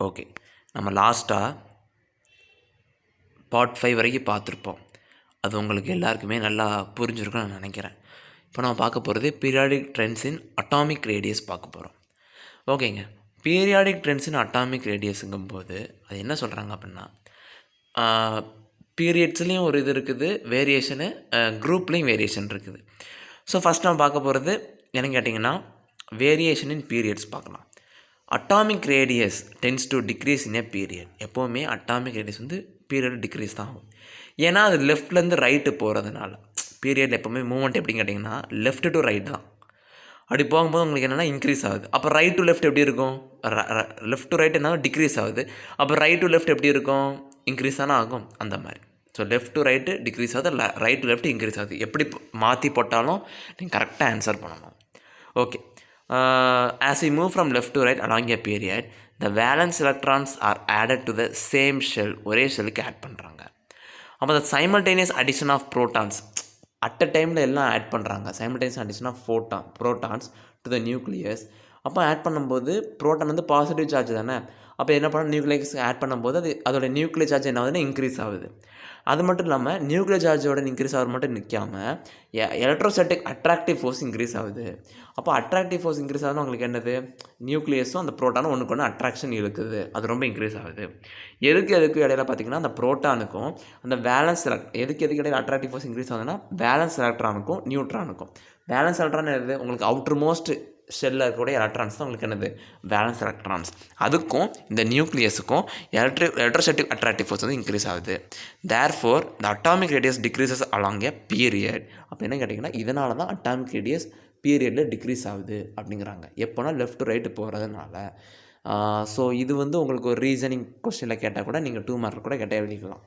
Okay, நம்ம லாஸ்ட்டாக part 5 வரைக்கும் பார்த்துருப்போம். அது உங்களுக்கு எல்லாருக்குமே நல்லா புரிஞ்சிருக்கும்னு நான் நினைக்கிறேன். இப்போ நம்ம பார்க்க போகிறது பீரியாடிக் ட்ரெண்ட்ஸ் இன் அட்டாமிக் ரேடியஸ் பார்க்க போகிறோம். ஓகேங்க, பீரியாடிக் ட்ரெண்ட்ஸ் இன் அட்டாமிக் ரேடியஸுங்கும்போது அது என்ன சொல்கிறாங்க அப்படின்னா, பீரியட்ஸ்லேயும் ஒரு இது இருக்குது, வேரியேஷனு, குரூப்லேயும் வேரியேஷன் இருக்குது. ஸோ ஃபஸ்ட் நம்ம பார்க்க போகிறது என்னன்னு கேட்டிங்கன்னா, வேரியேஷன் இன் பீரியட்ஸ் பார்க்கலாம். Atomic radius tends to decrease in a period. எப்போவுமே அட்டாமிக் ரேடியஸ் வந்து பீரியட் டிக்ரீஸ் தான் ஆகும். ஏன்னா அது லெஃப்ட்லேருந்து ரைட்டு போகிறதுனால. பீரியட் எப்போவுமே மூவ்மெண்ட் எப்படின்னு கேட்டிங்கன்னா லெஃப்ட் டு ரைட் தான். அப்படி போகும்போது உங்களுக்கு என்னென்னா இன்க்ரீஸ் ஆகுது. அப்போ ரைட் டு லெஃப்ட் எப்படி இருக்கும்? லெஃப்ட் டு ரைட் என்ன டிக்ரீஸ் ஆகுது. அப்போ ரைட் டு லெஃப்ட் எப்படி இருக்கும்? இன்க்ரீஸ் தானே ஆகும். அந்த மாதிரி. So left to right decrease ஆகுது, ரைட் டு லெஃப்ட் இன்க்ரீஸ் ஆகுது. எப்படி மாற்றி போட்டாலும் நீங்கள் கரெக்டாக ஆன்சர் பண்ணணும். Okay, as we move from left to right along a period, the valence electrons are added to the same shell. ஒரே ஷெல்லுக்கு ஆட் பண்ணுறாங்க. அப்போ the simultaneous addition of protons, at a டைமில் எல்லாம் ஆட் பண்ணுறாங்க. simultaneous addition of protons to the nucleus. அப்போ add பண்ணும்போது proton வந்து positive charge தானே. அப்போ என்ன பண்ண, நியூக்ளியஸ் ஆட் பண்ணும்போது அதோட நியூக்ளியர் சார்ஜ் என்ன ஆகுதுன்னா இன்க்ரீஸ் ஆகுது. அது மட்டும் இல்லாமல் நியூக்ளியர் சார்ஜோட இன்க்ரீஸ் ஆகிறது மட்டும் நிற்காமல் எலக்ட்ரோஸ்டாட்டிக் அட்ராக்டிவ் ஃபோர்ஸ் இன்க்ரீஸ் ஆகுது. அப்போ அட்ராக்டிவ் ஃபோர்ஸ் இன்க்ரீஸ் ஆகுதுன்னா உங்களுக்கு என்னது, நியூக்ளியஸும் அந்த ப்ரோட்டானும் ஒன்றுக்கு ஒன்று அட்ராக்ஷன் இழுக்குது. அது ரொம்ப இன்க்ரீஸ் ஆகுது. எதுக்கு இடையில பார்த்தீங்கன்னா அந்த ப்ரோட்டானுக்கும் அந்த வேலன்ஸ் எதுக்கு இடையில அட்ராக்டிவ் ஃபோர்ஸ் இன்க்ரீஸ் ஆகுதுன்னா வேலன்ஸ் எலக்ட்ரானுக்கும் நியூட்ரானுக்கும். வேலன்ஸ் எலக்ட்ரான் எது, உங்களுக்கு அவுட்டர் மோஸ்ட் ஷெல்லில் இருக்கக்கூடிய எலக்ட்ரான்ஸ் தான் உங்களுக்கு என்னது, வேலன்ஸ் எலக்ட்ரான்ஸ். அதுக்கும் இந்த நியூக்ளியஸுக்கும் எலக்ட்ரோஸ்டாட்டிக் அட்ராக்டிவ் ஃபோர்ஸ் வந்து இன்க்ரீஸ் ஆகுது. தேர்ஃபோர் த அட்டாமிக் ரேடியஸ் டிக்ரீசஸ் அலாங் எ பீரியட். அப்போ என்ன கேட்டிங்கன்னா இதனால தான் அட்டாமிக் ரேடியஸ் பீரியடில் டிக்ரீஸ் ஆகுது அப்படிங்கிறாங்க. எப்போனா லெஃப்ட் டு ரைட்டு போகிறதுனால. ஸோ இது வந்து உங்களுக்கு ஒரு ரீசனிங் கொஸ்டினில் கேட்டால் கூட நீங்கள் 2 மார்க் கூட கேட்டால் எழுதிக்கலாம்.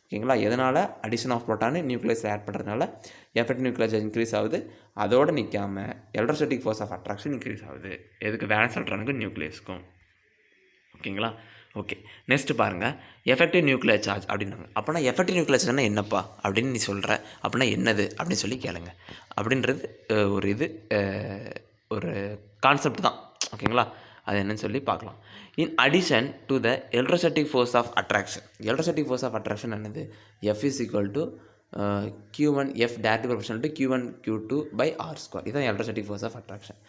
ஓகேங்களா. எதனால் அடிஷன் ஆஃப் ப்ரோட்டானு நியூக்ளியஸில் ஆட் பண்ணுறதுனால எஃபெக்ட் நியூக்ளியர் சார்ஜ் இன்க்ரீஸ் ஆகுது. அதோடு நிற்காமல் electrostatic force of attraction increase ஆகுது. எதுக்கு, வேலன்ஸ் எலக்ட்ரானுக்கும் நியூக்ளியஸ்க்கும். ஓகேங்களா. ஓகே, நெக்ஸ்ட்டு பாருங்கள், எஃபெக்டிவ் நியூக்ளியர் சார்ஜ் அப்படின்னாங்க. அப்படின்னா எஃபெக்டிவ் நியூக்ளியர் சார்ஜ்னா என்னப்பா அப்படின்னு நீ சொல்கிற, அப்படின்னா என்னது அப்படின்னு சொல்லி கேளுங்க. அப்படின்றது ஒரு கான்செப்ட் தான். ஓகேங்களா, அது என்னன்னு சொல்லி பார்க்கலாம். In addition to the electrostatic force of attraction. Electrostatic force of attraction என்னது, F is equal to Q1 F directly proportional to Q1 Q2 by R². இதுதான் எலக்ட்ரோஸ்டாட்டிக் ஃபோர்ஸ் ஆஃப் அட்ராக்ஷன்.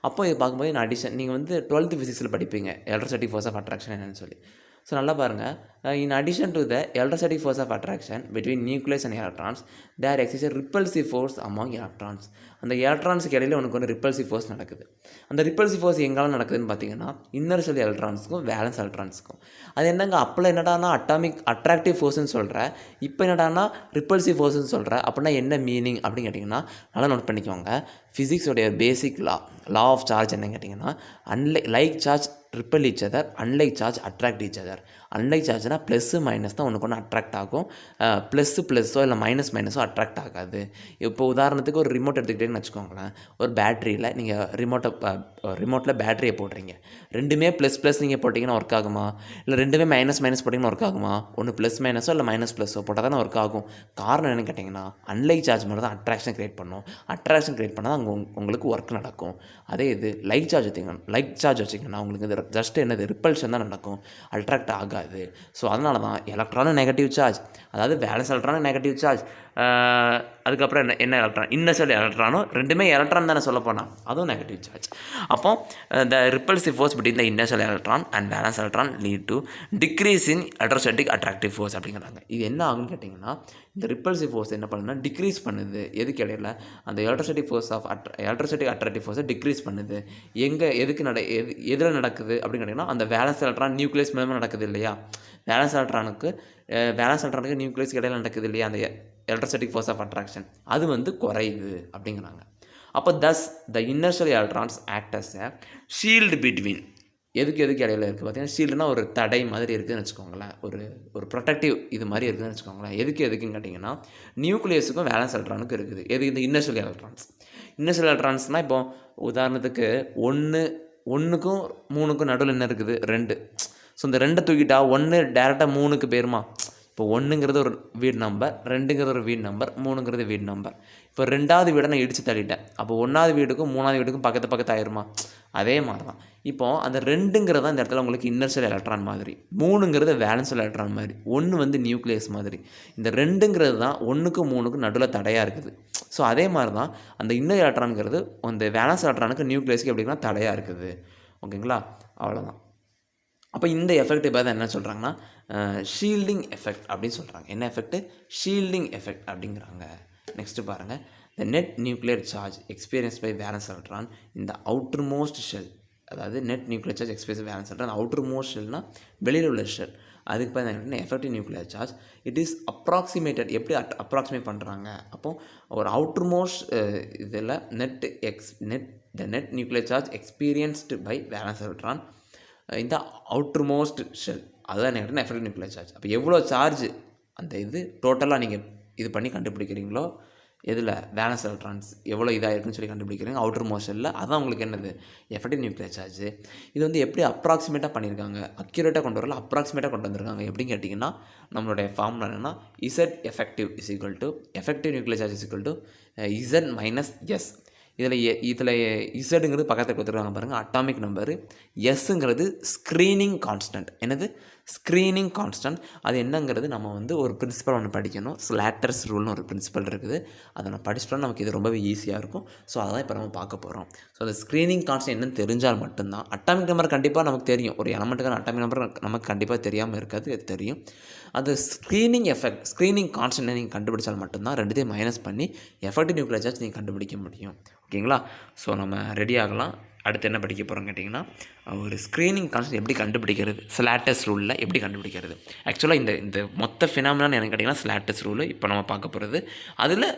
அப்போ இது பார்க்கும்போது இன் அடிஷன் நீங்கள் வந்து 12th ஃபிசிக்ஸில் படிப்பீங்க electrostatic force of attraction என்னன்னு சொல்லி. ஸோ நல்லா பாருங்கள், in addition to the electrostatic force of attraction between nucleus and electrons there exist repulsive force among electrons. அந்த எலக்ட்ரான்ஸுக்கு இடையில உனக்கு ஒரு ரிப்பல்சிவ் ஃபோர்ஸ் நடக்குது. அந்த ரிப்பல்சிவ் ஃபோர்ஸ் எங்கெல்லாம் நடக்குதுன்னு பார்த்தீங்கன்னா இன்னர் ஷெல் எலக்ட்ரான்ஸுக்கும் வேலன்ஸ் எலக்ட்ரான்ஸுக்கும். அது என்னங்க, அப்போல்லாம் என்னடானா அட்டாமிக் அட்ராக்டிவ் ஃபோர்ஸ்னு சொல்கிறேன், இப்போ என்னடானா ரிப்பல்சிவ் ஃபோர்ஸ்னு சொல்கிறேன். அப்படின்னா என்ன மீனிங் அப்படின்னு கேட்டிங்கன்னா நல்லா நோட் பண்ணிக்கோங்க. ஃபிசிக்ஸோடைய பேசிக் லா ஆஃப் சார்ஜ் என்னன்னு கேட்டிங்கன்னா like charge repel each other, unlike charge attract each other. Unlike சார்ஜ்னால் ப்ளஸ்ஸு மைனஸ் தான் ஒன்றுக்கு ஒன்று அட்ராக்ட் ஆகும். ப்ளஸ்ஸோ இல்லை மைனஸோ அட்ராக்ட் ஆகாது. இப்போ உதாரணத்துக்கு ஒரு ரிமோட் எடுத்துக்கிட்டேன்னு வச்சுக்கோங்களேன். ஒரு பேட்டரியில் நீங்கள் ரிமோட்டில் பேட்டரியை போடுறீங்க. ரெண்டுமே ப்ளஸ் நீங்கள் போட்டிங்கன்னா ஒர்க் ஆகுமா, இல்லை ரெண்டுமே மைனஸ் போட்டிங்கன்னா ஒர்க் ஆகுமா? ஒன்று ப்ளஸ் மைனஸோ இல்லை மைனஸ் ப்ளஸ்ஸோ போட்டால் தானே ஒர்க் ஆகும். காரணம் என்னென்னு கேட்டிங்கன்னா அன்லைக் சார்ஜ் மட்டும் தான் அட்ராக்ஷன் க்ரியேட் பண்ணும். அட்ராக்ஷன் க்ரியேட் பண்ணால் தான் உங்களுக்கு ஒர்க் நடக்கும். அதே இது லைக் சார்ஜ் வச்சிங்கன்னா உங்களுக்கு இது ஜஸ்ட் என்னது, ரிப்பல்ஷன் தான் நடக்கும், அட்ராக்ட் ஆகாது. ஸோ அதனால தான் எலக்ட்ரானும் நெகட்டிவ் சார்ஜ், அதாவது வேலன்ஸ் எலக்ட்ரானும் நெகட்டிவ் சார்ஜ், அதுக்கப்புறம் என்ன எலக்ட்ரான், இன்னர் ஷெல் எலக்ட்ரானும் ரெண்டுமே எலக்ட்ரான் தானே சொல்ல போனால் அதுவும் நெகட்டிவ் சார்ஜ். அப்போ த repulsive force between the inner shell electron and valence electron lead to decrease in electrostatic attractive force அப்படிங்கிறாங்க. இது என்ன ஆகுன்னு கேட்டிங்கன்னா இந்த ரிப்பல்சிவ் ஃபோர்ஸ் என்ன பண்ணுதுன்னா டிக்ரீஸ் பண்ணுது. எதுக்கு இடையில அந்த எலக்ட்ரோஸ்டாட்டிக் அட்ராக்டிவ் ஃபோர்ஸை டிக்ரீஸ் பண்ணுது. எதில் நடக்குது அப்படின்னு கேட்டிங்கன்னா அந்த வேலன்ஸ் எலக்ட்ரான் நியூக்ளியஸ் மூலமாக நடக்குது இல்லையா. வேலன்ஸ் எலக்ட்ரானுக்கு நியூக்ளியஸ் இடையில நடக்குது இல்லையா அந்த எலக்ட்ரோஸ்டாட்டிக் ஃபோர்ஸ் ஆஃப் அட்ராக்ஷன், அது வந்து குறையுது அப்படிங்கிறாங்க. அப்போ thus the inner shell electrons act as a shield between. எதுக்கு இடையில இருக்குது பார்த்தீங்கன்னா ஷீல்டுனா ஒரு தடை மாதிரி இருக்குதுன்னு வச்சுக்கோங்களேன், ஒரு ப்ரொடக்டிவ் இது மாதிரி இருக்குதுன்னு வச்சுக்கோங்களேன். எதுக்குன்னு கேட்டிங்கன்னா நியூக்ளியஸுக்கும் வேலன்ஸ் எலக்ட்ரானுக்கும் இருக்குது. இந்த இன்னர் ஷெல் எலக்ட்ரான்ஸ்னால் இப்போ உதாரணத்துக்கு 1க்கும் 3க்கும் நடுவில் என்ன இருக்குது, 2. ஸோ இந்த 2 தூக்கிட்டா 1 டேரெக்டாக 3க்கு போயிருமா. இப்போ 1ங்கிறது ஒரு வீடு நம்பர், 2ங்கிறது ஒரு வீடு நம்பர், 3ங்கிறது வீடு நம்பர். இப்போ 2வது வீடை நான் இடித்து தள்ளிட்டேன். அப்போ 1வது வீடுக்கும் 3வது வீடுக்கும் பக்கத்து ஆயிருமா. அதே மாதிரி தான் இப்போது அந்த 2ங்கிறது இந்த இடத்துல உங்களுக்கு இன்னர் ஷெல் எலக்ட்ரான் மாதிரி, 3ங்கிறது வேலன்ஸ் ஷெல் எலக்ட்ரான் மாதிரி, 1 வந்து நியூக்ளியஸ் மாதிரி. இந்த 2ங்கிறது தான் 1க்கும் 3க்கும் நடுவில் தடையாக இருக்குது. ஸோ அதே மாதிரி தான் அந்த இன்னர் எலக்ட்ரான்ங்கிறது அந்த வேலன்ஸ் எலக்ட்ரானுக்கு நியூக்ளியஸ்க்கு எப்படின்னா தடையாக இருக்குது. ஓகேங்களா, அவ்வளோதான். அப்போ இந்த எஃபெக்ட் இப்போ தான் என்ன சொல்கிறாங்கன்னா ஷீல்டிங் எஃபெக்ட் அப்படின்னு சொல்கிறாங்க. என்ன எஃபெக்ட்? ஷீல்டிங் எஃபெக்ட் அப்படிங்கிறாங்க. நெக்ஸ்ட்டு பாருங்கள், the net nuclear charge experience by valence electron இந்த அவுட்டர் மோஸ்ட் ஷெல், அதாவது net nuclear charge experience valence electron outermost ஷெல்னால் வெளியில் உள்ள ஷெல், அதுக்கு பார்த்தீங்கன்னா effective nuclear charge it is approximated. எப்படி அப்ராக்சிமேட் பண்ணுறாங்க? அப்போது ஒரு அவுட்டர் மோஸ்ட் இதில் the net nuclear charge experienced by valence electron இந்த அவுட்டர் மோஸ்ட் ஷெல், அதுதான் என்ன எஃபெக்டிவ் நியூக்ளியர் சார்ஜ். அப்போ எவ்வளோ சார்ஜ் அந்த இது டோட்டலாக நீங்கள் இது பண்ணி கண்டுபிடிக்கிறீங்களோ, எதில் வேலன்ஸ் எலக்ட்ரான்ஸ் எவ்வளோ இதாக இருக்குன்னு சொல்லி கண்டுபிடிக்கிறீங்க அவுட்டர் மோஸ்ட் ஷெல்லில், அதுதான் உங்களுக்கு என்னது எஃபெக்டிவ் நியூக்ளியர் சார்ஜ். இது வந்து எப்படி அப்ராக்சிமேட்டாக பண்ணியிருக்காங்க, அக்யூரேட்டாக கொண்டு வரல, அப்ராக்சிமேட்டாக கொண்டு வந்திருக்காங்க. எப்படின்னு கேட்டிங்கன்னா நம்மளுடைய ஃபார்முலா என்னென்னா Z effective is equal to effective nuclear charge is equal to Z minus S. இதில் இசட்டுங்கிறது பக்கத்தில் கொடுத்துருக்காங்க பாருங்கள், அட்டாமிக் நம்பரு. எஸ்ஸுங்கிறது ஸ்க்ரீனிங் கான்ஸ்டன்ட். என்னது? Screening constant. அது என்னங்கிறது நம்ம வந்து ஒரு பிரின்சிபல் ஒன்று படிக்கணும். ஸ்லாட்டர்ஸ் ரூல்னு ஒரு பிரின்சிபல் இருக்குது. அதை நம்ம படிச்சிட்டோம்னா நமக்கு இது ரொம்பவே ஈஸியாக இருக்கும். ஸோ அதான் இப்போ நம்ம பார்க்க போகிறோம். ஸோ அந்த ஸ்க்ரீனிங் கான்ஸ்டன்ட் என்னன்னு தெரிஞ்சால் மட்டும்தான், அட்டாமிக் நம்பர் கண்டிப்பாக நமக்கு தெரியும், ஒரு எலமெண்ட்டுக்கான அட்டாமிக் நம்பர் நமக்கு கண்டிப்பாக தெரியாமல் இருக்காது, அது தெரியும். அந்த ஸ்க்ரீனிங் எஃபெக்ட், ஸ்க்ரீனிங் கான்ஸ்டன்ட்டை நீங்கள் கண்டுபிடிச்சால் மட்டும்தான் ரெண்டுத்தையும் மைனஸ் பண்ணி எஃபெக்டிவ் நியூக்ளியர் சார்ஜ் நீங்கள் கண்டுபிடிக்க முடியும். ஓகேங்களா, ஸோ நம்ம ரெடி ஆகலாம். அடுத்து என்ன படிக்க போகிறோம் கேட்டிங்கன்னா, ஒரு ஸ்க்ரீனிங் கான்ஸ்டன்ட் எப்படி கண்டுபிடிக்கிறது, ஸ்லாட்டர்ஸ் ரூலில் எப்படி கண்டுபிடிக்கிறது. ஆக்சுவலாக இந்த மொத்த ஃபினாமினான்னு எனக்கு கேட்டிங்கன்னா ஸ்லாட்டர்ஸ் ரூலு இப்போ நம்ம பார்க்க போகிறது. அதில்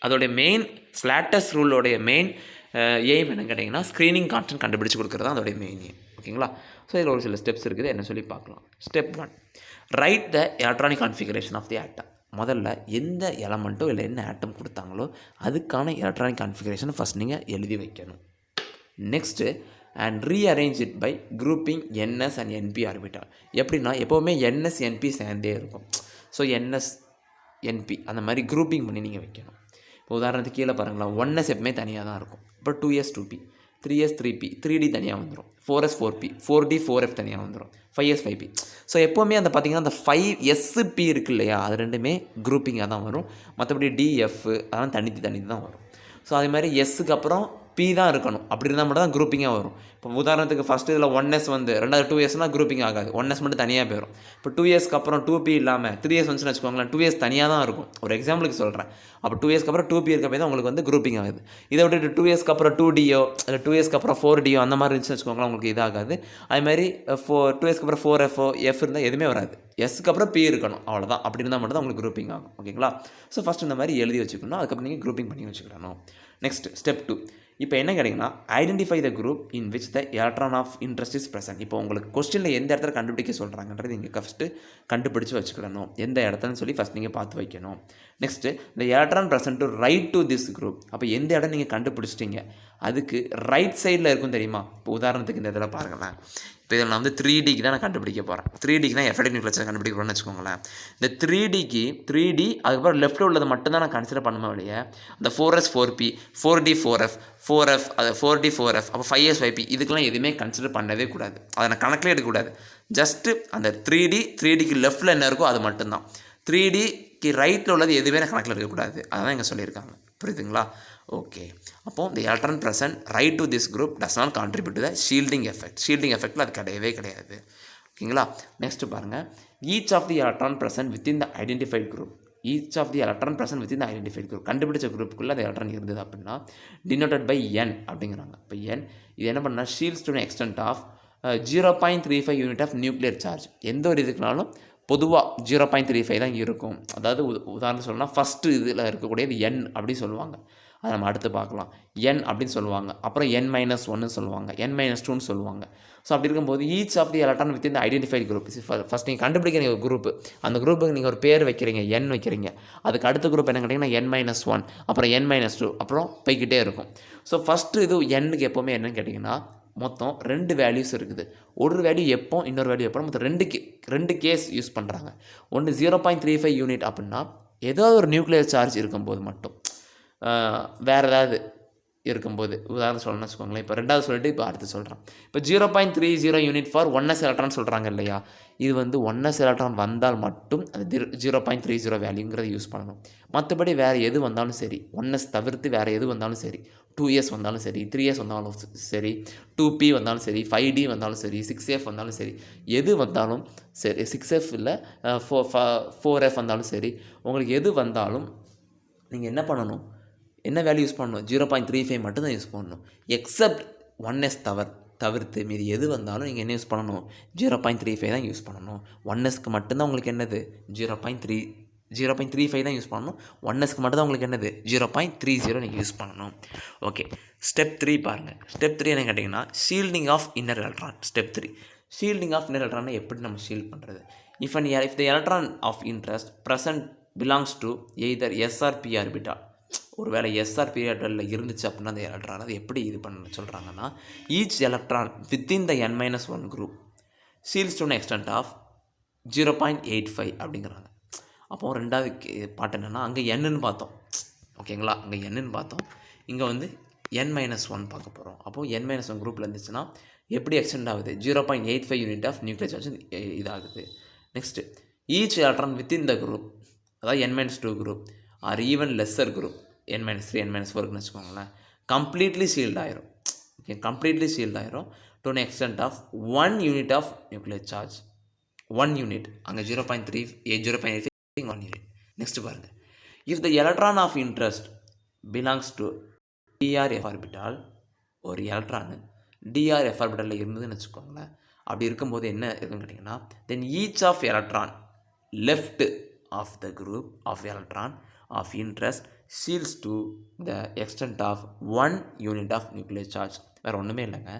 அதோடைய மெயின் ஸ்லாட்டர்ஸ் ரூலோடைய மெயின் எய்ம் என்னன்னு கேட்டிங்கன்னா ஸ்க்ரீனிங் கான்ஸ்டன்ட் கண்டுபிடிச்சி கொடுக்குறது தான் அதோடைய மெயின் எய்ம். ஓகேங்களா, ஸோ இதில் ஒரு சில ஸ்டெப்ஸ் இருக்குது, என்ன சொல்லி பார்க்கலாம். Step 1, write the electronic configuration of the atom. முதல்ல எந்த எலமெண்ட்டோ இல்லை என்ன ஆட்டம் கொடுத்தாங்களோ அதுக்கான எலக்ட்ரானிக் கான்ஃபிகரேஷனை ஃபஸ்ட் நீங்கள் எழுதி வைக்கணும். Next and rearrange it by grouping n s and n p orbital. எப்படின்னா எப்போவுமே என்எஸ் என்பி சேர்ந்தே இருக்கும். ஸோ என்எஸ் என்பி அந்த மாதிரி குரூப்பிங் பண்ணி நீங்கள் வைக்கணும். இப்போ உதாரணத்துக்கு கீழே பாருங்களா, 1s எப்பவுமே தனியாக தான் இருக்கும். இப்போ 2s 2p, 3s 3p, 3d தனியாக வந்துடும், 4s 4p, 4d 4f தனியாக வந்துடும், 5s 5p. ஸோ எப்போவுமே அந்த பார்த்திங்கன்னா அந்த 5sp இருக்கு இல்லையா, அது ரெண்டுமே குரூப்பிங்காக தான் வரும். மற்றபடி df அதெல்லாம் தனி தான் வரும். ஸோ அதே மாதிரி எஸ்ஸுக்கு அப்புறம் பி தான் இருக்கணும். அப்படி இருந்தால் மட்டும் தான் குரூப்பிங்காக வரும். இப்போ உதாரணத்துக்கு ஃபஸ்ட்டு இதில் 1s வந்து ரெண்டாவது 2sனால் குரூப்பிங் ஆகாது, 1s மட்டும் தனியாக போயிடும். இப்போ 2sக்கு அப்புறம் 2p இல்லாமல் 3s வந்துச்சுன்னு வச்சுக்கோங்களேன், 2s தனியாக தான் இருக்கும். ஒரு எக்ஸாம்பிளுக்கு சொல்கிறேன். அப்போ 2sக்கு அப்புறம் 2p இருக்க போய் தான் உங்களுக்கு வந்து குரூப்பிங் ஆகுது. இதை விட்டுட்டு 2sக்கு அப்புறம் 2dயோ இல்லை 2sக்கு அப்புறம் 4dயோ அந்த மாதிரி இருந்துச்சுன்னு வச்சுக்கோங்களேன், உங்களுக்கு இதாகாது. அதுமாதிரி 2sக்கு அப்புறம் 4fஓ f இருந்தால் எதுவுமே வராது. எஸ்க்கு அப்புறம் p இருக்கணும், அவ்வளோதான். அப்படி இருந்தால் மட்டும் தான் உங்களுக்கு குரூப்பிங் ஆகும். ஓகேங்களா, ஸோ ஃபஸ்ட் இந்த மாதிரி எழுதி வச்சுக்கணும், அதுக்கப்புறம் நீங்கள் குரூப்பிங் பண்ணி வச்சுக்கிடணும். நெக்ஸ்ட் ஸ்டெப் 2, இப்போ என்ன கேட்டிங்கன்னா identify the group in which the electron of interest is present. இப்போ உங்களுக்கு கொஸ்டினில் எந்த இடத்துல கண்டுபிடிக்க சொல்கிறாங்கன்றது நீங்கள் ஃபஸ்ட்டு கண்டுபிடிச்சி வச்சுக்கிடணும். எந்த இடத்துலன்னு சொல்லி ஃபஸ்ட் நீங்கள் பார்த்து வைக்கணும். நெக்ஸ்ட்டு இந்த electron present to right to this group. அப்போ எந்த இடம் நீங்கள் கண்டுபிடிச்சிட்டிங்க அதுக்கு ரைட் சைடில் இருக்கும் தெரியுமா. இப்போ உதாரணத்துக்கு இந்த இதில் பாருங்களேன், இப்போ இதில் நான் வந்து 3Dக்கு தான் நான் கண்டுபிடிக்க போகிறேன். 3Dக்கு தான் எஃபெக்டிவ் நியூக்ளியர் சார்ஜ் கண்டுபிடிக்க போகிறேன்னு வச்சுக்கோங்களேன். இந்த 3Dக்கு 3D அதுக்கப்புறம் லெஃப்ட்டில் உள்ளது மட்டும் தான் நான் கன்சிடர் பண்ணுமே வழியே அந்த 4s 4p, 4d 4f, 4f அது 4d 4f, அப்போ 5s 5p இதுக்கெல்லாம் எதுவுமே கன்சிடர் பண்ணவே கூடாது. அதை நான் கணக்கில் எடுக்கக்கூடாது. ஜஸ்ட்டு அந்த 3Dக்கு லெஃப்ட்டில் என்ன இருக்கோ அது மட்டும்தான். 3Dக்கு ரைட்டில் உள்ளது எதுவுமே நான் கணக்கில் எடுக்கக்கூடாது. அதான் இங்கே சொல்லியிருக்காங்க. புரியுதுங்களா? ஓகே, அப்போது இந்த electron present right to this group does not contribute to the shielding effect. Shielding எஃபெக்டில் அது கிடையாது. ஓகேங்களா, நெக்ஸ்ட்டு பாருங்கள், each of the electron present within the identified group. Each of the electron present within the identified group. கண்டுபிடிச்ச குரூப்புக்குள்ளே அந்த electron இருந்தது அப்படின்னா டினோட்டட் பை n அப்படிங்கிறாங்க. இப்போ n இது என்ன பண்ணால் shields to extent of 0.35 unit of nuclear charge. எந்த ஒரு இதுக்குனாலும் பொதுவாக 0.35 தான் இருக்கும். அதாவது உதாரணம் சொல்லணும்னா ஃபஸ்ட்டு இதில் இருக்கக்கூடியது n அப்படின்னு சொல்லுவாங்க. அதை நம்ம அடுத்து பார்க்கலாம். n அப்படின்னு சொல்லுவாங்க, அப்புறம் n-1 சொல்லுவாங்க, n-2ன்னு சொல்லுவாங்க. ஸோ அப்படி இருக்கும்போது each of the electron with இந்த ஐடென்டிஃபைட் குரூப். ஃபஸ்ட் நீங்கள் கண்டுபிடிக்கிற ஒரு குரூப்பு, அந்த குரூப்புக்கு நீங்கள் ஒரு பேர் வைக்கிறீங்க, n வைக்கிறீங்க. அதுக்கு அடுத்த குரூப் என்ன கேட்டிங்கன்னா n-1, அப்புறம் n-2, அப்புறம் போய்கிட்டே இருக்கும். ஸோ ஃபஸ்ட்டு இது n-க்கு எப்போவுமே என்னன்னு கேட்டிங்கன்னா மொத்தம் 2 வேல்யூஸ் இருக்குது. ஒரு வேல்யூ எப்போ, இன்னொரு வேல்யூ எப்போ, மொத்தம் 2 கேஸ் யூஸ் பண்ணுறாங்க. ஒன்று 0.35 யூனிட் அப்படின்னா ஏதோ ஒரு நியூக்ளியர் சார்ஜ் இருக்கும்போது மட்டும், வேறு ஏதாவது இருக்கும்போது உதாரணம் சொல்லணும்னு வச்சுக்கோங்களேன். இப்போ 2வது சொல்லிட்டு இப்போ அடுத்து சொல்கிறேன். இப்போ 0.30 யூனிட் ஃபார் 1s எலக்ட்ரான் சொல்கிறாங்க இல்லையா? இது வந்து 1s எலக்ட்ரான் வந்தால் மட்டும் அது 0.30 வேல்யூங்கிறத யூஸ் பண்ணணும். மற்றபடி வேறு எது வந்தாலும் சரி, 1s தவிர்த்து வேறு எது வந்தாலும் சரி, 2s வந்தாலும் சரி, 3s வந்தாலும் சரி, 2p வந்தாலும் சரி, 5d வந்தாலும் சரி, 6f வந்தாலும் சரி, எது வந்தாலும் சரி, 6f இல்லை 4f வந்தாலும் சரி, உங்களுக்கு எது வந்தாலும் நீங்கள் என்ன பண்ணணும், என்ன வேல்யூ யூஸ் பண்ணணும், 0.35 மட்டும் தான் யூஸ் பண்ணணும். எக்ஸப்ட் 1s தவிர்த்து மீதி எது வந்தாலும் நீங்கள் என்ன யூஸ் பண்ணணும், 0.35 தான் யூஸ் பண்ணணும். 1sக்கு மட்டும்தான் உங்களுக்கு என்னது 0.35 தான் யூஸ் பண்ணணும். 1sக்கு மட்டும்தான் உங்களுக்கு என்னது 0.30 நீங்கள் யூஸ் பண்ணணும். ஓகே, ஸ்டெப் 3 பாருங்கள். ஸ்டெப் 3 என்ன கேட்டிங்கன்னா shielding of inner electron. Step 3 shielding of inner எலக்ட்ரானை எப்படி நம்ம ஷீல்ட் பண்ணுறது. If the electron of interest present belongs to either s or p orbital, ஒரு வேளை எஸ்ஆர் பீரியடில் இருந்துச்சு அப்படின்னா அந்த எலக்ட்ரான் அது எப்படி இது பண்ண சொல்கிறாங்கன்னா, each electron within the n-1 group shields to extent of 0.85 அப்படிங்கிறாங்க. அப்போ 2வது பாட்டு என்னென்னா, அங்கே என்னன்னு பார்த்தோம், ஓகேங்களா, அங்கே என்னன்னு பார்த்தோம், இங்கே வந்து n-1 பார்க்க போகிறோம். அப்போது n-1 குரூப்பில் இருந்துச்சுன்னா எப்படி எக்ஸ்டெண்ட் ஆகுது, 0.85 யூனிட் ஆஃப் நியூக்ளியர் சார்ஜ் இதாகுது. Next each electron within the group, அதாவது n-2 group or even lesser group n-3 n-4ன்னு வச்சுக்கோங்களேன், கம்ப்ளீட்லி சீல்ட் ஆயிரும். ஓகே, கம்ப்ளீட்லி சீல்ட் ஆயிரும் to an extent of 1 unit of nuclear charge. 1 unit, அங்கே 0.85 1 unit. Next பாருங்கள், if the electron of interest belongs to d or f orbital, ஒரு electron d or f ஆர்பிட்டாலில் இருந்ததுன்னு வச்சுக்கோங்களேன். அப்படி இருக்கும்போது என்ன இருக்குன்னு கேட்டிங்கன்னா, தென் each of electron left of the group of electron of interest seals to the extent of 1 unit of nuclear charge. வேறு ஒன்றுமே இல்லைங்க.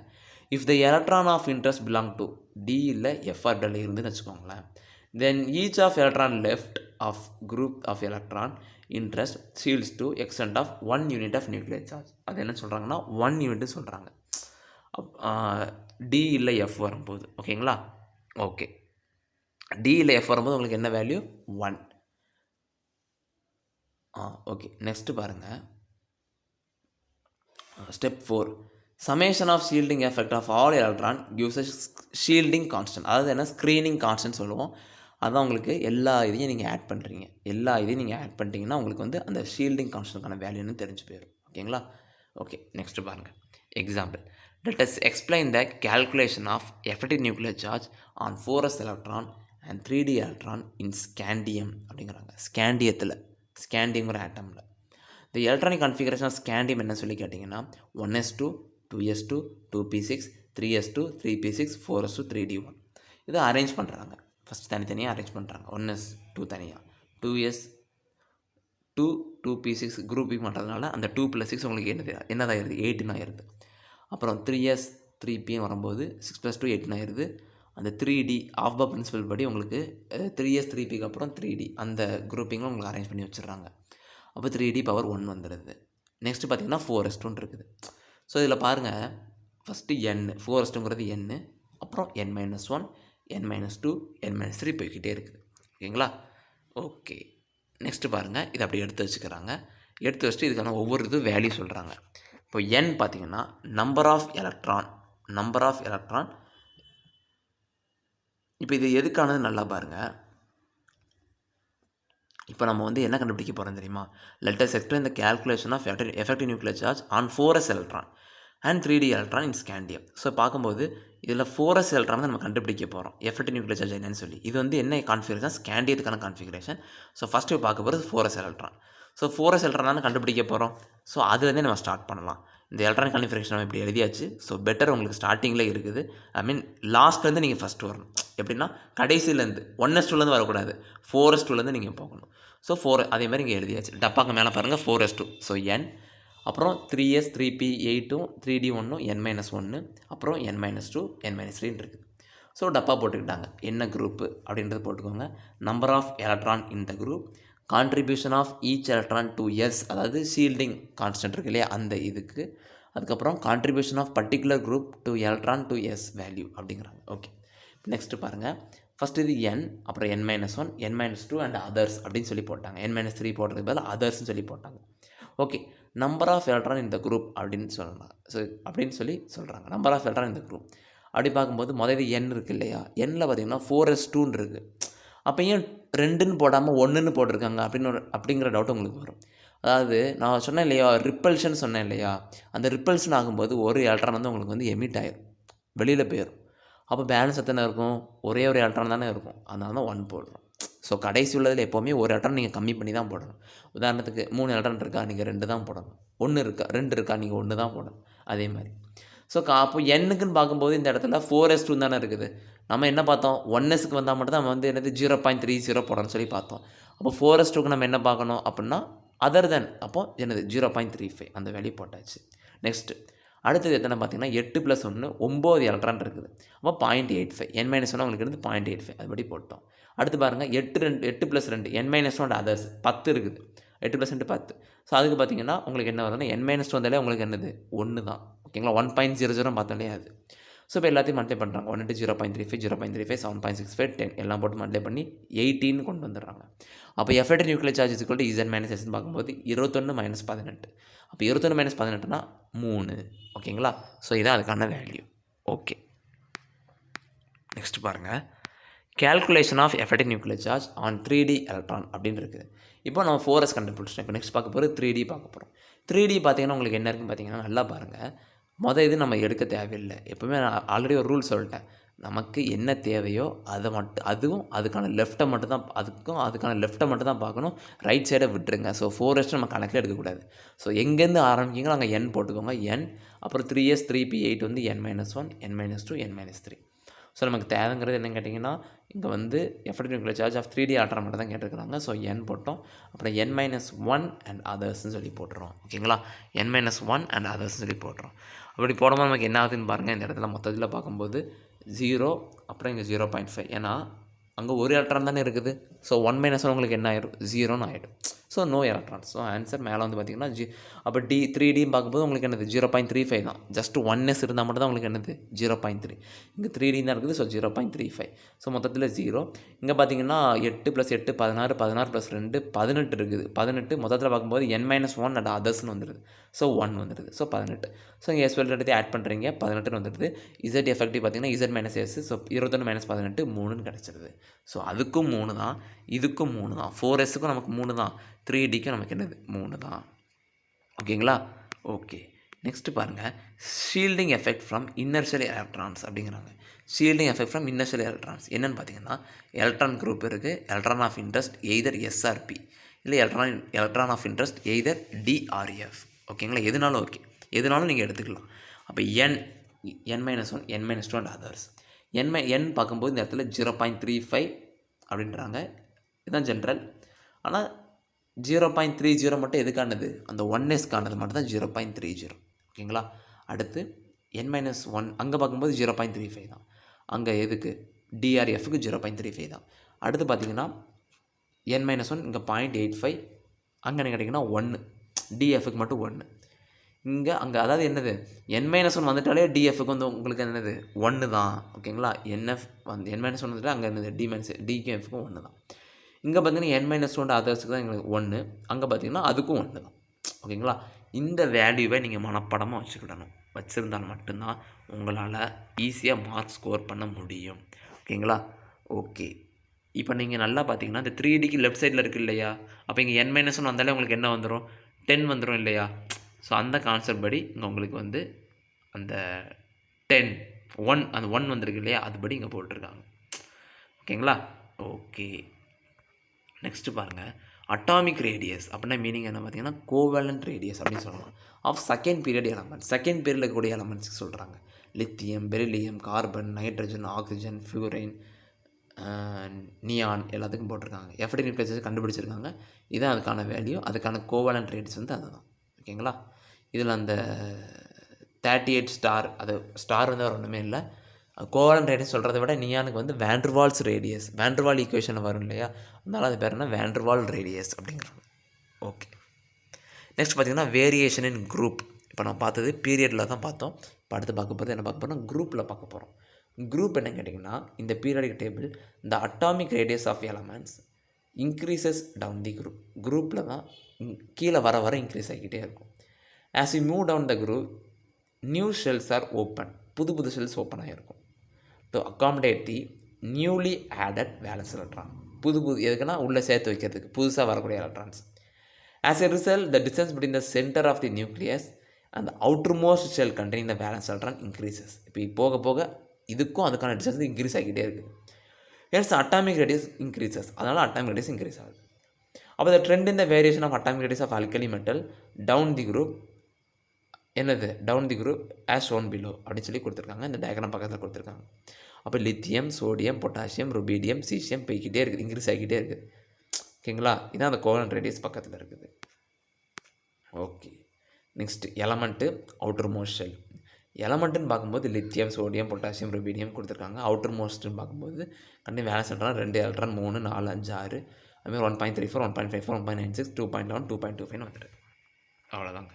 If the electron of interest belong to d இல்லை எஃப் ஆர்பிட்டல் இருந்துன்னு வச்சுக்கோங்களேன், then each of electron left of group of electron interest shields to extent of 1 unit of nuclear charge. அது என்ன சொல்கிறாங்கன்னா 1 unit சொல்கிறாங்க டி இல்லை எஃப் வரும்போது. ஓகேங்களா, ஓகே, டி இல்லை எஃப் வரும்போது உங்களுக்கு என்ன வேல்யூ 1. ஓகே, நெக்ஸ்ட்டு பாருங்கள். Step 4 summation of shielding effect of all electron gives a shielding constant. அதாவது என்ன, ஸ்க்ரீனிங் கான்ஸ்டன்ட் சொல்லுவோம். அதான் உங்களுக்கு எல்லா இதையும் நீங்கள் ஆட் பண்ணுறீங்க. எல்லா இதையும் நீங்கள் ஆட் பண்ணிட்டீங்கன்னா உங்களுக்கு வந்து அந்த ஷீல்டிங் கான்ஸ்டன்ட்கான வேல்யூன்னு தெரிஞ்சு போயிடும். ஓகேங்களா, ஓகே, நெக்ஸ்ட்டு பாருங்கள். Example, let us explain the calculation of effective nuclear charge on 4s electron and 3d electron in scandium அப்படிங்கிறாங்க. ஸ்கேண்டியம்ங்கிற ஆட்டமில் இந்த எலக்ட்ரானிக் கன்ஃபிகரேஷன் ஆஃப் ஸ்கேண்டியம் என்ன சொல்லி கேட்டிங்கன்னா 1s2 2s2 2p6 3s2 3p6 4s2 3d1 இதை arrange பண்ணுறாங்க. First தனித்தனியாக arrange பண்ணுறாங்க. 1s2 தனியாக, 2s2 2p6 குரூப்பிங் பண்ணுறதுனால அந்த 2 + 6 உங்களுக்கு என்னதாகிடுது 8 ஆயிடுது. அப்புறம் 3s 3p வரும்போது 6 + 2 8 ஆயிடுது. அந்த 3D ஆஃபா பிரின்சிபல் படி உங்களுக்கு 3s 3pக்கு அப்புறம் 3D அந்த குரூப்பிங்கில் உங்களுக்கு அரேஞ்ச் பண்ணி வச்சுருக்காங்க. அப்போ 3D பவர் 1 வந்துடுது. நெக்ஸ்ட்டு பார்த்திங்கன்னா 4s2 இருக்குது. ஸோ இதில் பாருங்கள், ஃபஸ்ட்டு n 4s2ங்கிறது n, அப்புறம் n-1 n-2 n-3 போய்கிட்டே இருக்குது. ஓகேங்களா, ஓகே, நெக்ஸ்ட்டு பாருங்கள், இதை அப்படியே எடுத்து வச்சுக்கிறாங்க. எடுத்து வச்சுட்டு இதுக்கான ஒவ்வொரு இது வேல்யூ சொல்கிறாங்க. இப்போ n பார்த்திங்கன்னா நம்பர் ஆஃப் எலக்ட்ரான். இப்போ இது எதுக்கானது நல்லா பாருங்கள். இப்போ நம்ம வந்து என்ன கண்டுபிடிக்க போகிறோம் தெரியுமா, let us explain the calculation of effective nuclear charge on 4s electron and 3d electron in scandium. So பார்க்கும்போது இதில் 4s electron தான் நம்ம கண்டுபிடிக்க போகிறோம் effective nuclear charge என்னன்னு சொல்லி. இது வந்து என்ன கான்ஃபிகரேஷன், ஸ்கேண்டியத்துக்கான கான்ஃபிகரேஷன். ஸோ ஃபஸ்ட்டு பார்க்க போகிறது 4s electron. So 4s electron தானே கண்டுபிடிக்க போகிறோம். ஸோ அதுலேருந்தே நம்ம ஸ்டார்ட் பண்ணலாம். இந்த எலக்ட்ரானிக் கான்ஃபிகரேஷன் நம்ம இப்படி எழுதியாச்சு. ஸோ பெட்டர் உங்களுக்கு ஸ்டார்டிங்கில் இருக்குது. ஐ மீன் லாஸ்ட்லேருந்து நீங்கள் ஃபஸ்ட்டு வரணும். எப்படின்னா கடைசியிலேருந்து 1s2லேருந்து வரக்கூடாது, 4s2லேருந்து நீங்கள் போகணும். ஸோ 4 அதே மாதிரி இங்கே எழுதியாச்சு. டப்பாக்கு மேலே பாருங்கள் 4s2. ஸோ n, அப்புறம் 3s 3p 8ம் 3d 1ம் n-1, அப்புறம் n-2 n-3 இருக்குது. ஸோ டப்பா போட்டுக்கிட்டாங்க. என்ன குரூப்பு அப்படின்றது போட்டுக்கோங்க. Number of electron in the group, contribution of each electron to S, அதாவது ஷீல்டிங் கான்ஸ்டன்ட் இருக்கு இல்லையா அந்த இதுக்கு. அதுக்கப்புறம் contribution of particular group to electron to S value அப்படிங்கிறாங்க. ஓகே, நெக்ஸ்ட்டு பாருங்கள். ஃபஸ்ட் இது n, அப்புறம் n-1 n-2 அண்ட் அதர்ஸ் அப்படின்னு சொல்லி போட்டாங்க. n-3 போடுறதுக்கு பதில் அதர்ஸ்ன்னு சொல்லி போட்டாங்க. ஓகே, நம்பர் ஆஃப் எலக்ட்ரான் இந்த குரூப் அப்படின்னு சொல்லலாம். ஸோ அப்படின்னு சொல்கிறாங்க. நம்பர் ஆஃப் எலக்ட்ரான் இந்த குரூப் அப்படி பார்க்கும்போது முதல்ல எண் இருக்குது இல்லையா, எண்ணில் பார்த்திங்கன்னா 4s2 இருக்குது. அப்போ ஏன் 2ன்னு போடாமல் 1ன்னு போட்டிருக்காங்க அப்படிங்கிற டவுட் உங்களுக்கு வரும். அதாவது நான் சொன்னேன் இல்லையா, ரிப்பல்ஷன் சொன்னேன் இல்லையா, அந்த ரிப்பல்ஷன் ஆகும்போது ஒரு எலக்ட்ரான் வந்து உங்களுக்கு வந்து எமிட் ஆயிரும், வெளியில் போயிடும். அப்போ பேலன்ஸ் எத்தனை இருக்கும், ஒரே ஒரு எலக்ட்ரான் தானே இருக்கும், அதனால தான் 1 போடுறோம். ஸோ கடைசி உள்ளதில் எப்போவுமே ஒரு எலக்ட்ரான் நீங்கள் கம்மி பண்ணி தான் போடணும். உதாரணத்துக்கு 3 எலக்ட்ரான் இருக்கா, நீங்கள் 2 தான் போடணும். 1 இருக்கா, 2 இருக்கா, நீங்கள் 1 தான் போடணும். அதே மாதிரி ஸோ அப்போ எண்ணுக்குன்னு பார்க்கும்போது இந்த இடத்துல 4s2 தானே இருக்குது. நம்ம என்ன பார்த்தோம், 1sக்கு வந்தால் மட்டும் தான் நம்ம வந்து என்னது 0.30 போடணும்னு சொல்லி பார்த்தோம். அப்போ 4s2க்கு நம்ம என்ன பார்க்கணும் அப்படின்னா அதர் தென், அப்போ என்னது 0.35 அந்த வேல்யூ போட்டாச்சு. நெக்ஸ்ட்டு அடுத்தது எத்தனை பார்த்தீங்கன்னா 8 + 1 9 எலக்ட்ரான் இருக்குது. அப்போ 0.85 n-1 உங்களுக்கு இருந்து 0.85 அதுபடி போட்டோம். அடுத்து பாருங்கள் 8 + 2 n-1 அதர்ஸ் 10 இருக்குது. 8 + 2 10. ஸோ அதுக்கு பார்த்தீங்கன்னா உங்களுக்கு என்ன வருதுன்னா n-2 வந்தாலே உங்களுக்கு என்னது 1 தான். ஓகேங்களா, 1.00 பார்த்தோம் இல்லையா அது. ஸோ இப்போ எல்லாத்தையும் மல்டிப்ளை பண்ணுறாங்க. 1 × 0.35 0.35 7.65 10 எல்லாம் போட்டு மல்டிப்ளை பண்ணி 18 கொண்டு வந்துடுறாங்க. அப்போ எஃபெக்டிவ் நியூக்ளியர் சார்ஜ் Z - Sன்னு பார்க்கும்போது 21 - 18. அப்போ 21 - 18னா 3. ஓகேங்களா, ஸோ இதான் அதுக்கான வேல்யூ. ஓகே, நெக்ஸ்ட் பாருங்கள், calculation of effective nuclear charge on 3D electron அப்படின்னு இருக்குது. இப்போ நம்ம 4s கண்டுபிடிச்சிட்டோம். இப்போ நெக்ஸ்ட் பார்க்க போகிறது 3D பார்க்க போகிறோம். 3D பார்த்தீங்கன்னா உங்களுக்கு என்ன இருக்குன்னு பார்த்தீங்கன்னா நல்லா பாருங்கள். இது நம்ம எடுக்க தேவையில்லை. எப்போவுமே நான் ஆல்ரெடி ஒரு ரூல் சொல்லிட்டேன், நமக்கு என்ன தேவையோ அதை மட்டும், அதுக்கான லெஃப்ட்டை மட்டும் தான் பார்க்கணும். ரைட் சைடை விட்டுருங்க. ஸோ 4s நம்ம கணக்கில் எடுக்கக்கூடாது. ஸோ எங்கேருந்து ஆரம்பிக்கிங்களோ அங்கே n போட்டுக்கோங்க. n அப்புறம் 3s 3p 8 வந்து n-1 n-2 n-3. ஸோ நமக்கு தேவைங்கிறது என்னன்னு கேட்டிங்கன்னா இங்கே வந்து effective nuclear charge of 3D electron மட்டும் தான் கேட்டிருக்காங்க. ஸோ n போட்டோம். அப்புறம் n-1 அண்ட் அதர்ஸ்ன்னு சொல்லி போட்டுறோம். ஓகேங்களா, n-1 அண்ட் அதர்ஸ்ன்னு சொல்லி போட்டுறோம். அப்படி போடும்போது நமக்கு என்ன ஆகுதுன்னு பாருங்கள். இந்த இடத்துல மொத்தத்தில் பார்க்கும்போது 0, அப்புறம் இங்கே 0.5. ஏன்னா அங்கே ஒரு எலக்ட்ரான் தானே இருக்குது. ஸோ 1 - 1 உங்களுக்கு என்ன ஆயிடும், 0ன்னு ஆகிடும். So no electrons. So answer மேலே வந்து பார்த்திங்கன்னா அப்போ 3Dன்னு பார்க்கும்போது உங்களுக்கு என்னது 0.35 தான். ஜஸ்ட் 1s இருந்தால் மட்டும் தான் உங்களுக்கு என்னது 0.3. இங்கே 3D தான் இருக்குது. ஸோ 0.35. ஸோ மொத்தத்தில் 0. இங்கே பார்த்தீங்கன்னா 8 + 8 16 16 + 2 18 இருக்குது. 18 மொத்தத்தில் பார்க்கும்போது n-1 அண்ட் அதர்ஸ்னு வந்துடுது. ஸோ 1 வந்துடுது. ஸோ 18. ஸோ இங்கே S எடுத்து ஆட் பண்ணுறீங்க, 18 வந்துடுது. Z எஃபெக்டிவ் பார்த்தீங்கன்னா Z - S. ஸோ 21 - 18 3ன்னு கிடச்சிருது. ஸோ அதுக்கும் 3 தான், இதுக்கும் 3 தான். 4sக்கும் நமக்கு 3 தான், 3Dக்கும் நமக்கு என்னது 3 தான். ஓகேங்களா, ஓகே. நெக்ஸ்ட்டு பாருங்கள், shielding effect from inner shell electrons அப்படிங்கிறாங்க. Shielding effect from inner shell electrons என்னென்னு பார்த்தீங்கன்னா எலக்ட்ரான் குரூப் இருக்குது. Electron of interest either SRP இல்லை electron of interest either DRF. ஓகேங்களா, எதுனாலும் ஓகே, எதுனாலும் நீங்கள் எடுத்துக்கலாம். அப்போ n-1 n-2 and others. n பார்க்கும்போது இந்த இடத்துல 0.35 அப்படின்றாங்க. இதுதான் ஜென்ரல். ஆனால் 0.30 மட்டும் எதுக்கானது, அந்த 1sக்கானது மட்டும் தான் 0.30. ஓகேங்களா, அடுத்து n-1 அங்கே பார்க்கும்போது 0.35 தான். அங்கே எதுக்கு DRFக்கு 0.35 தான். அடுத்து பார்த்தீங்கன்னா n-1 இங்கே 0.85, அங்கே என்ன கேட்டிங்கன்னா 1, DFக்கு மட்டும் 1. அங்கே அதாவது என்னது n-1 வந்துட்டாலே DFக்கு வந்து உங்களுக்கு என்னது 1 தான். ஓகேங்களா, n-1 வந்துட்டு அங்கே என்னது DKFக்கும் 1 தான். இங்கே பார்த்தீங்கன்னா n-2 அதர்ஸுக்கு தான் எங்களுக்கு 1, அங்கே பார்த்தீங்கன்னா அதுக்கும் 1 தான். ஓகேங்களா, இந்த வேல்யூவை நீங்கள் மனப்படமாக வச்சுருந்தால் மட்டும்தான் உங்களால் ஈஸியாக மார்க் ஸ்கோர் பண்ண முடியும். ஓகேங்களா, ஓகே. இப்போ நீங்கள் நல்லா பார்த்தீங்கன்னா இந்த 3Dக்கு லெஃப்ட் சைடில் இருக்குது இல்லையா, அப்போ இங்கே n-1 வந்தாலே உங்களுக்கு என்ன வந்துடும், 10 வந்துடும் இல்லையா. ஸோ அந்த கான்செப்ட் படி இங்கே உங்களுக்கு வந்து அந்த 10 1 அந்த 1 வந்துருக்கு இல்லையா, அதுபடி இங்கே போட்டிருக்காங்க. ஓகேங்களா, ஓகே. நெக்ஸ்ட்டு பாருங்கள், அட்டாமிக் ரேடியஸ் அப்படின்னா மீனிங் என்ன பார்த்தீங்கன்னா கோவேலண்ட் ரேடியஸ் அப்படின்னு சொல்லலாம் of second period elements. Second பீரியடில் இருக்கக்கூடிய எலமெண்ட்ஸுக்கு சொல்கிறாங்க. Lithium, beryllium, carbon, nitrogen, oxygen, fluorine, neon எல்லாத்துக்கும் போட்டிருக்காங்க. எஃபெக்டிவ் நியூக்ளியர் சார்ஜ் கண்டுபிடிச்சிருக்காங்க. இதுதான் அதுக்கான வேல்யூ. அதுக்கான கோவேலண்ட் ரேடியஸ் வந்து அதுதான். ஓகேங்களா, இதில் அந்த 38 ஸ்டார், அது ஸ்டார் வந்து வேறு ஒன்றுமே இல்லை. கோவேலண்ட் ரேடியஸ் சொல்கிறத விட நியானுக்கு வந்து வேண்டர்வால்ஸ் ரேடியஸ், வேண்டர்வால் ஈக்குவேஷனில் வரும் இல்லையா, அதனால் அது பேர் என்ன வேண்டர்வால் ரேடியஸ் அப்படிங்கிறாங்க. ஓகே, நெக்ஸ்ட் பார்த்திங்கன்னா வேரியேஷன் இன் குரூப். இப்போ நம்ம பார்த்தது பீரியடில் தான் பார்த்தோம். இப்போ அடுத்து பார்க்க போகிறது என்ன பார்க்க போகிறோம், குரூப்பில் பார்க்க போகிறோம். குரூப் என்ன கேட்டிங்கன்னா இந்த பீரியாடிக் டேபிள் இந்த atomic radius of elements increases down the குரூப்பில் தான் கீழே வர இன்க்ரீஸ் ஆகிக்கிட்டே இருக்கும். As you move down the group new shells are open, புது ஷெல்ஸ் ஓப்பன் ஆகிருக்கும் to accommodate the newly added valence electron. புது எதுக்குன்னா உள்ளே சேர்த்து வைக்கிறதுக்கு புதுசாக வரக்கூடிய electrons. As a result the distance between the centre of the nucleus அந்த outermost shell containing the valence electron increases. இப்போ போக போக இதுக்கும் அதுக்கான டிஸ்டன்ஸ் இன்க்ரீஸ் ஆகிக்கிட்டே இருக்குது. எஸ் அட்டாமிக் ரேடியஸ் இன்க்ரீசஸ், அதனால் அட்டாமிக் ரேடியஸ் இன்க்ரீஸ் ஆகுது. அப்போ the trend in the variation of atomic radius of alkali metal down the group என்னது down the group as shown below அப்படின்னு சொல்லி கொடுத்துருக்காங்க. இந்த டயக்ராம் பக்கத்தில் கொடுத்துருக்காங்க. அப்போ lithium, sodium, potassium, rubidium, caesium போய்கிட்டே இருக்குது, இன்க்ரீஸ் ஆகிக்கிட்டே இருக்குது. ஓகேங்களா, இதான் அந்த கோவலன்ட் ரேடியஸ் பக்கத்தில் இருக்குது. Okay, next element outermost shell. எலமெண்ட்டுன்னு பார்க்கும்போது லித்தியம், சோடியம், பொட்டாசியம், ருபீடியம் கொடுத்துருக்காங்க. அவுட்டர் மோஸ்ட்டுன்னு பார்க்கும்போது கண்டிப்பாக வேலை சொல்கிறாங்க 2 எலக்ட்ரான் 3 4 5 6 அதுமாதிரி 1.34 1.54 1.96 2.1 2.25 வந்துட்டு அவ்வளோதாங்க.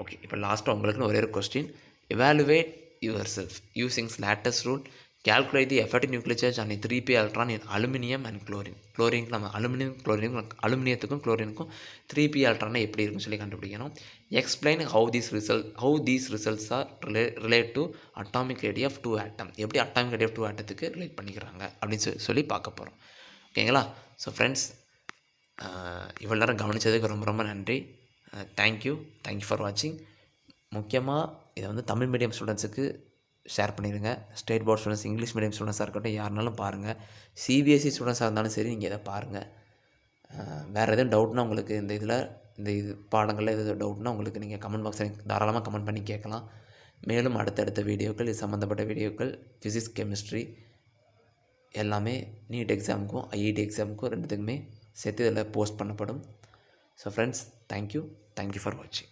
ஓகே, இப்போ லாஸ்ட்டாக உங்களுக்குன்னு ஒரே ஒரு question. Evaluate your self using latest rule. Calculate the effective nuclear charge on a 3p electron in aluminum and chlorine. குளோரினுக்கு நம்ம அலுமினியத்துக்கும் குளோரினுக்கும் 3p எலக்ட்ரானை எப்படி இருக்குன்னு சொல்லி கண்டுபிடிக்கணும். Explain how these results are relate to atomic radius of 2 atom. எப்படி atomic radius of 2 ஆட்டத்துக்கு relate பண்ணிக்கிறாங்க அப்படின்னு சொல்லி பார்க்க போகிறோம். ஓகேங்களா. ஸோ ஃப்ரெண்ட்ஸ், இவ்வளோ நேரம் கவனித்ததுக்கு ரொம்ப ரொம்ப நன்றி. தேங்க்யூ ஃபார் வாட்சிங். முக்கியமாக இதை வந்து தமிழ் மீடியம் ஸ்டூடெண்ட்ஸுக்கு ஷேர் பண்ணிடுங்க. State board students, English medium ஸ்டூடெண்ட்ஸாக இருக்கட்டும், யாருனாலும் பாருங்கள். சிபிஎஸ்சி ஸ்டூடெண்ட்ஸாக இருந்தாலும் சரி, நீங்கள் இதை பாருங்கள். வேறு எதுவும் டவுட்னா உங்களுக்கு இந்த பாடங்களில் எதுவும் டவுட்னா உங்களுக்கு நீங்கள் கமெண்ட் பாக்ஸில் தாராளமாக கமெண்ட் பண்ணி கேட்கலாம். மேலும் அடுத்தடுத்த வீடியோக்கள், இது சம்மந்தப்பட்ட வீடியோக்கள், ஃபிசிக்ஸ், கெமிஸ்ட்ரி எல்லாமே நீட் எக்ஸாமுக்கும் ஐஐடி எக்ஸாமுக்கும் ரெண்டுத்துக்குமே சேர்த்து இதில் போஸ்ட் பண்ணப்படும். ஸோ ஃப்ரெண்ட்ஸ், தேங்க்யூ ஃபார் வாட்சிங்.